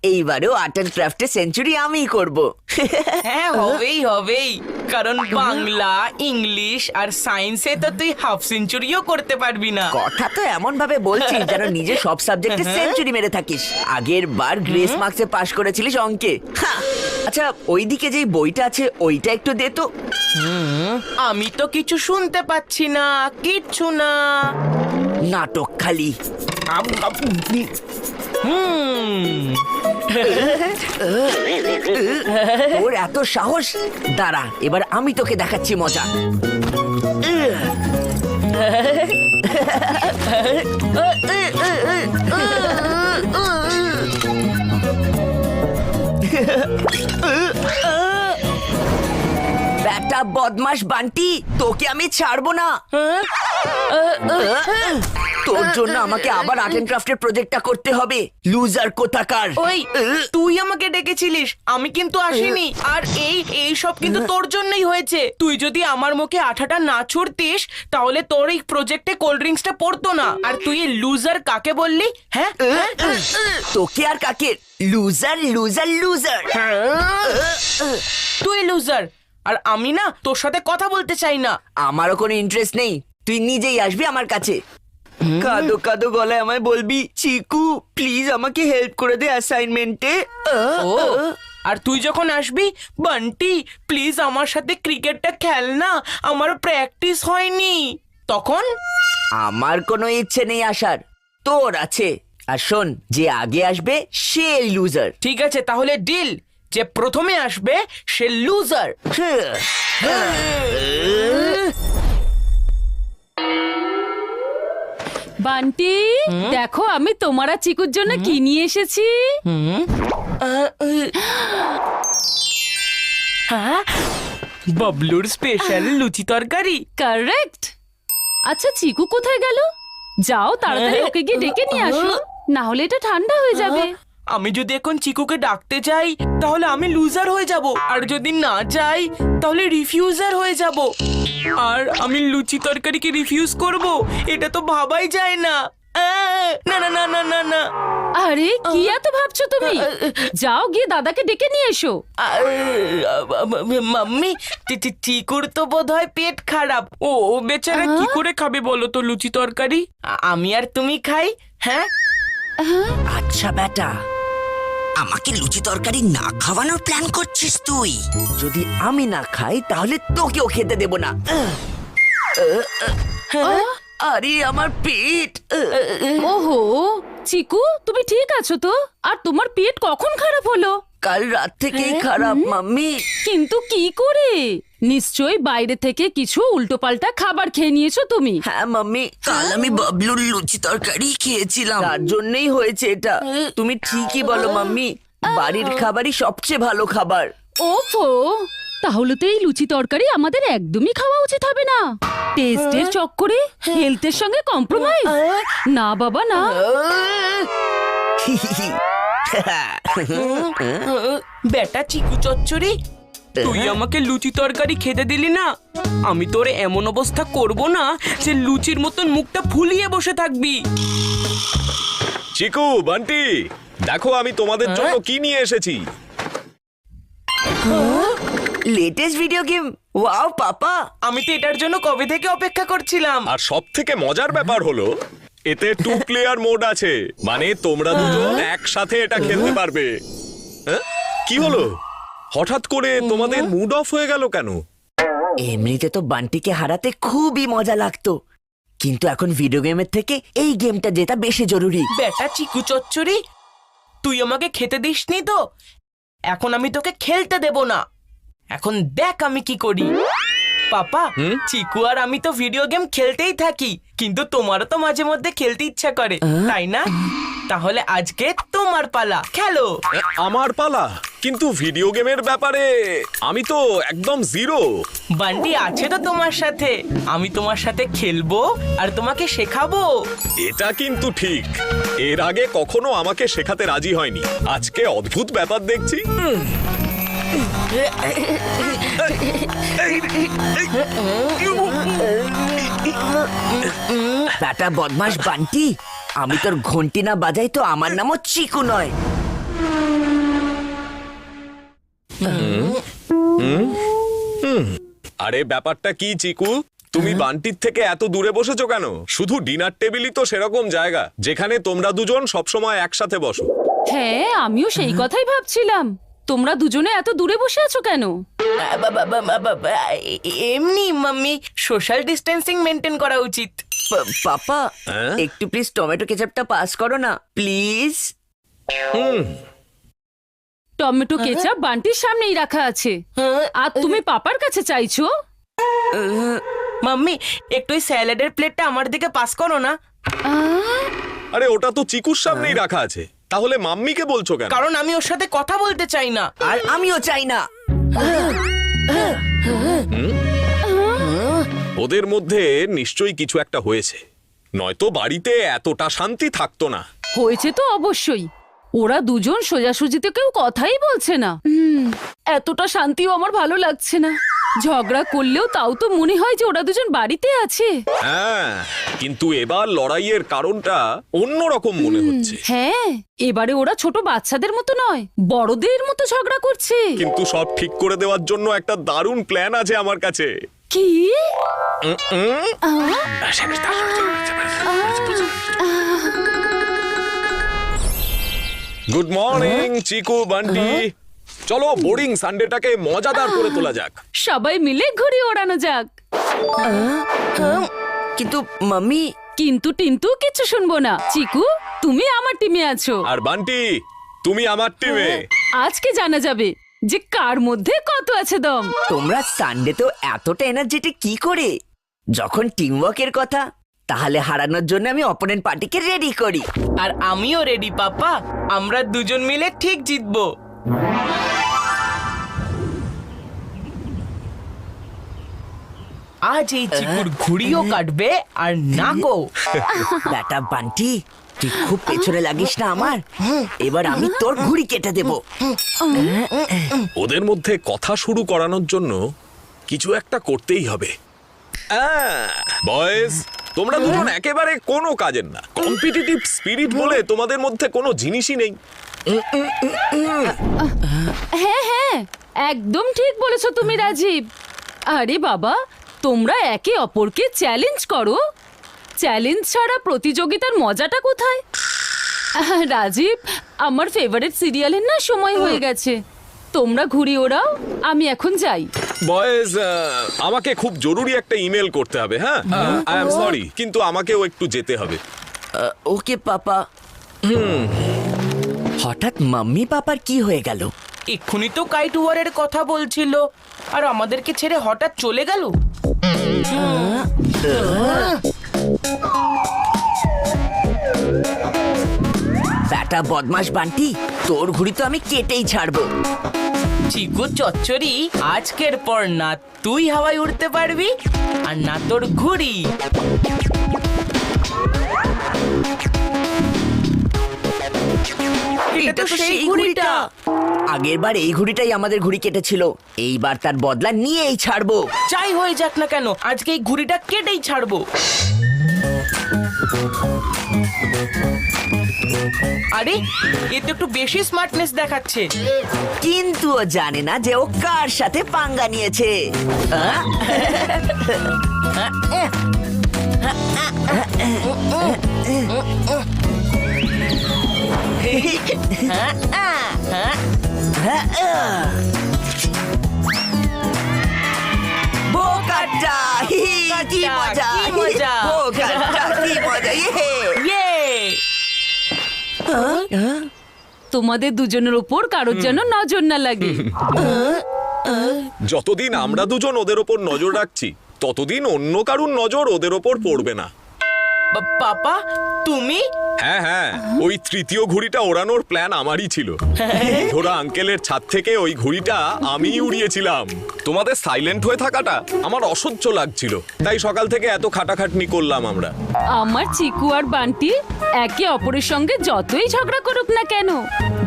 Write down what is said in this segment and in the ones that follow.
এইবারেও art and ক্রাফটে century আমিই করব। হ্যাঁ, হবেই হবেই, কারণ বাংলা, ইংলিশ আর সায়েন্সে তো তুই হাফ সেঞ্চুরিও করতে পারবি না। কথা তো এমন ভাবে বলছিস যেন নিজে সব সাবজেক্টে সেঞ্চুরি মেরে থাকিস। আগের বার গ্রেস মার্কসে পাশ করেছিলিস অঙ্কে। আচ্ছা, ওইদিকে যেই বইটা আছে ওইটা একটু দে তো। আমি তো কিছু শুনতে পাচ্ছি না, কিচ্ছু না। নাটক খালি। ওর এত সাহস! দাঁড়া, এবার আমি তোকে দেখাচ্ছি মজা। ব্যাটা বদমাশ বান্টি, তোকে আমি ছাড়বো না। তোর জন্য আমাকে আবার আর্ট এন্ড ক্রাফটের প্রজেক্টটা করতে হবে, লুজার কোথাকার। ওই, তুই আমাকে ডেকেছিলিস, আমি কিন্তু আসিনি। আর এই সব কিন্তু তোর জন্যই হয়েছে। তুই যদি আমার মুখে আঠাটা না ছুড়তিস তাহলে তোর এই প্রজেক্টে কোল্ড ড্রিঙ্কসটা পড়তো না। আর তুই এই লুজার কাকে বললি? হ্যাঁ, তোকে আর কাকে? Loser loser loser. তুই লুজার, আর আমি না তোর সাথে কথা বলতে চাই না। আমারও কোনো ইন্টারেস্ট নেই, তুই নিজেই আসবি আমার কাছে। কাদো কাদো গলায় আমায় বলবি, চিকু প্লিজ আমাকে হেল্প করে দে অ্যাসাইনমেন্টে। ও, আর তুই যখন আসবি, বান্টি প্লিজ আমার সাথে ক্রিকেটটা খেল না, আমার প্র্যাকটিস হয়নি, তখন আমার কোনো ইচ্ছে নেই আসার, তোর আছে। আর শোন, যে আগে আসবে সে লুজার। ঠিক আছে, তাহলে ডিল, যে প্রথমে আসবে সে লুজার। বান্টি, দেখো আমি তোমার আর চিকুর জন্য কি নিয়ে এসেছি। বাবলুর স্পেশাল লুচি তরকারি। কারেক্ট। আচ্ছা, চিকু কোথায় গেল? যাও তাড়াতাড়ি ওকে গিয়ে ডেকে নিয়ে আসো, না হলে এটা ঠান্ডা হয়ে যাবে। আমি যদি এখন চিকুকে ডাকতে যাই তাহলে আমি লুজার হয়ে যাব, আর যদি না যাই তাহলে রিফিউজার হয়ে যাব। আর আমি লুচি তরকারিকে রিফিউজ করব, এটা তো ভাবাই যায় না। না না না না না না। আরে কি এত ভাবছো তুমি? যাও গিয়ে দাদাকে ডেকে নিয়ে এসো। মাম্মি, চিকুর তো বোধহয় পেট খারাপ। ও বেচারা কি করে খাবে বলো তো লুচি তরকারি? আমি আর তুমি খাই। হ্যাঁ, আচ্ছা বেটা, আমাকে লুচি তরকারি না খাওয়ানোর প্ল্যান করছিস তুই? যদি আমি না খাই তাহলে তোকেও খেতে দেব না। আরে আমার পেট! ওহো চিকু, তুমি ঠিক আছো তো? আর তোমার পেট কখন খারাপ হলো? কাল রাত থেকেই খারাপ মাম্মি। কিন্তু কি করে? নিশ্চয়ই বাইরে থেকে কিছু উল্টোপাল্টা খাবার খেয়ে নিয়েছো তুমি। হ্যাঁ মাম্মি, কাল আমি বাবলুর লুচি তরকারি খেয়েছিলাম, তার জন্যই হয়েছে এটা। তুমি ঠিকই বলো মাম্মি, বাড়ির খাবারই সবচেয়ে ভালো খাবার। ওফো, তাহলে তো এই লুচি তরকারি আমাদের একদমই খাওয়া উচিত হবে না। টেস্টের চক্করে হেলথের সঙ্গে কম্প্রোমাইজ? না বাবা না। বেটা চিকু চচ্চড়ি, তুই আমাকে লুচি তরকারি খেতে দিলি না, আমি তোরে এমন অবস্থা করব না যে লুচির মতন মুখটা ফুলিয়ে বসে থাকবি। চিকু, বান্টি, দেখো আমি তোমাদের জন্য কি নিয়ে এসেছি। Latest video game. ওয়াও পাপা, আমি তো এটার জন্য কবে থেকে অপেক্ষা করছিলাম। আর সব থেকে মজার ব্যাপার হলো এতে 2 প্লেয়ার মোড আছে, মানে তোমরা দুজন একসাথে এটা খেলতে পারবে। কি হলো, হঠাৎ করে তোমাদের মুড অফ হয়ে গেল কেন? এমনিতে তো বান্টিকে হারাতে খুবই মজা লাগতো, কিন্তু এখন ভিডিও গেমের থেকে এই গেমটা জেতা বেশি জরুরি। বেটা চিকু চচ্চড়ি, তুই আমাকে খেতে দিসনি তো, এখন আমি তোকে খেলতে দেব না। এখন দেখ আমি কি করি। পাপা, চিকু আর আমি তো ভিডিও গেম খেলতেই থাকি, কিন্তু তোমারও তো মাঝে মধ্যে খেলতে ইচ্ছা করে, তাই না? তাহলে আজকে তোমার পালা, খেলো। আমার পালা? কিন্তু ভিডিও গেমের ব্যাপারে আমি তো একদম জিরো। বান্টি আছে তো তোমার সাথে, আমি তোমার সাথে খেলবো আর তোমাকে শেখাবো। এটা কিন্তু ঠিক, এর আগে কখনো আমাকে শেখাতে রাজি হয়নি, আজকে অদ্ভুত ব্যাপার দেখছি। বেটা বদমাস বান্টি, আমি তোর ঘন্টি না বাজাই তো আমার নামও চিকু নয়। আরে ব্যাপারটা কি চিকু, তুমি বান্টির থেকে এত দূরে বসেছো কেন? শুধু ডিনার টেবিলই তো সেরকম জায়গা যেখানে তোমরা দুজন সবসময় একসাথে বসো। হ্যাঁ, আমিও সেই কথাই ভাবছিলাম। তোমরা দুজনে এত দূরে বসে আছো কেন? এমনি মাম্মি, সোশ্যাল ডিস্টেন্সিং মেনটেন করা উচিত। পাপা, হ্যাঁ? একটু প্লিজ টমেটো কেচাপটা পাস করো না প্লিজ। টমেটো কেচাপ বান্টির সামনেই রাখা আছে, আর তুমি পাপার কাছে চাইছো? মাম্মি, একটু ওই স্যালাডের প্লেটটা আমার দিকে পাস করো না। আরে ওটা তো চিকুর সামনেই রাখা আছে, তাহলে মাম্মিকে বলছো কেন? কারণ আমি ওর সাথে কথা বলতে চাই না। আর আমিও চাই না। ওদের মধ্যে নিশ্চয়ই কিছু একটা হয়েছে, নয়তো বাড়িতে এতটা শান্তি থাকতো না। হয়েছে তো অবশ্যই। ওরা দুজন সোজাসুজিতে কেউ কথাই বলছে না। এতটা শান্তিও আমার ভালো লাগছে না। ঝগড়া করলেও তাও তো মনে হয় যে ওরা দুজন বাড়িতে আছে। হ্যাঁ, কিন্তু এবার লড়াইয়ের কারণটা অন্যরকম মনে হচ্ছে। হ্যাঁ, এবারে ওরা ছোট বাচ্চাদের মতো নয়, বড়দের মতো ঝগড়া করছে। কিন্তু সব ঠিক করে দেওয়ার জন্য একটা দারুণ প্ল্যান আছে আমার কাছে। কি? গুড মর্নিং চিকু বান্টি, চলো বোরিং সানডেটাকে মজাদার করে তোলা যাক। সবাই মিলে ঘুড়ি ওড়ানো যাক। কিন্তু মাম্মি, কিন্তু টিন্তু কিছু শুনবো না। চিকু, তুমি আমার টিমে আছো, আর বান্টি তুমি আমার টিমে। আজকে জানা যাবে যে কার মধ্যে কত আছে দম। তোমরা সানডেতেও এতটা এনার্জেটিক কি করে? যখন টিম ওয়ার্কের কথা, তাহলে হারানোর জন্য আমি অপোনেন্ট পার্টিকে রেডি করি। আর আমিও রেডি পাপা, আমরা দুজন মিলে ঠিক জিতবো। আজ এই চিকুর ঘুড়িও কাটবে আর নাকও। বেটা বান্টি, তুই খুব পেছনে লাগিস না আমার। এবার আমি তোর ঘুড়ি কেটে দেব। ওদের মধ্যে কথা শুরু করানোর জন্য কিছু একটা করতেই হবে। বয়েজ, তোমরা দুজন একেবারে কোনো কাজের না। কম্পিটিটিভ স্পিরিট বলে তোমাদের মধ্যে কোনো জিনিসই নেই। হ্যাঁ হ্যাঁ, একদম ঠিক বলেছো তুমি রাজীব। আরে বাবা, তোমরা একে অপরকে চ্যালেঞ্জ করো। চ্যালেঞ্জ ছাড়া প্রতিযোগিতার মজাটা কোথায়? রাজীব, আমার ফেভারিট সিরিয়ালের না সময় হয়ে গেছে। তোমরা ঘুড়ি ওড়াও, আমি এখন যাই। বয়েজ, আমাকে খুব জরুরি একটা ইমেল করতে হবে। হ্যাঁ, আই এম সরি, কিন্তু আমাকেও একটু যেতে হবে। ওকে পাপা। হঠাৎ মাম্মি পাপার কি হয়ে গেল? এক্ষুনি তো কাইট ওয়ারের কথা বলছিল, আর আমাদেরকে ছেড়ে হঠাৎ চলে গেল। বেটা বদমাস বান্টি, তোর ঘুড়ি তো আমি কেটেই ছাড়বো। চিকু চচ্চড়ি, আজকের পর না তুই হাওয়ায় উড়তে পারবি আর না তোর ঘুড়ি। এটা তো সেই ঘুড়িটা। আগের বার এই ঘুড়িটাই আমাদের ঘুড়ি কেটেছিল, এইবার তার বদলা নিয়েই ছাড়বো। যাই হয়ে যাক না কেন, আজকে এই ঘুড়িটা কেটেই ছাড়বো। আরে, এ তো একটু বেশি স্মার্টনেস দেখাচ্ছে। কিন্তু ও জানে না যে ও কার সাথে পাঙ্গা নিয়েছে। বোকাটা, কি মজা, কি মজা। বোকাটা, কি মজা, ইয়ে! তোমাদের দুজনের উপর কারোর যেন নজর না লাগে। যতদিন আমরা দুজন ওদের ওপর নজর রাখছি, ততদিন অন্য কারুর নজর ওদের ওপর পড়বে না। পাপা, তুমি হ্যাঁ হ্যাঁ, ওই তৃতীয় ঘুড়িটা ওড়ানোর প্ল্যান আমারই ছিল। ঘোড়া আঙ্কেলের ছাদ থেকে ওই ঘুড়িটা আমিই উড়িয়েছিলাম। তোমাদের সাইলেন্ট হয়ে থাকাটা আমার অসহ্য লাগছিল, তাই সকাল থেকে এত খাটাখাটনি করলাম আমরা। আমার চিকু আর বান্টি একে অপরের সঙ্গে যতই ঝগড়া করুক না কেন,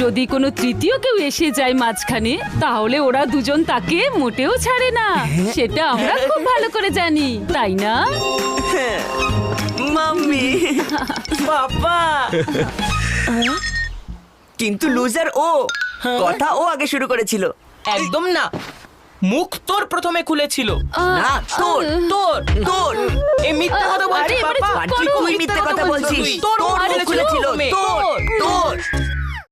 যদি কোনো তৃতীয় কেউ এসে যায় মাঝখানে, তাহলে ওরা দুজন তাকে মোটেও ছাড়ে না। সেটা আমরা খুব ভালো করে জানি, তাই না? মাম্মি। বাবা কিন্তু লুজার ও, কথা ও আগে শুরু করেছিল। একদম না, মুখ তোর প্রথমে খুলেছিল। না, তোর তোর তোর এই মিথ্যা কথা বলছিস আরে, এবারে বাবা। চুপ বান্টি, করো। তুই মিথ্যে কথা বলছিস। তোর তোর মুখ মুখ খুলেছিল। খুলেছিল। তোর তোর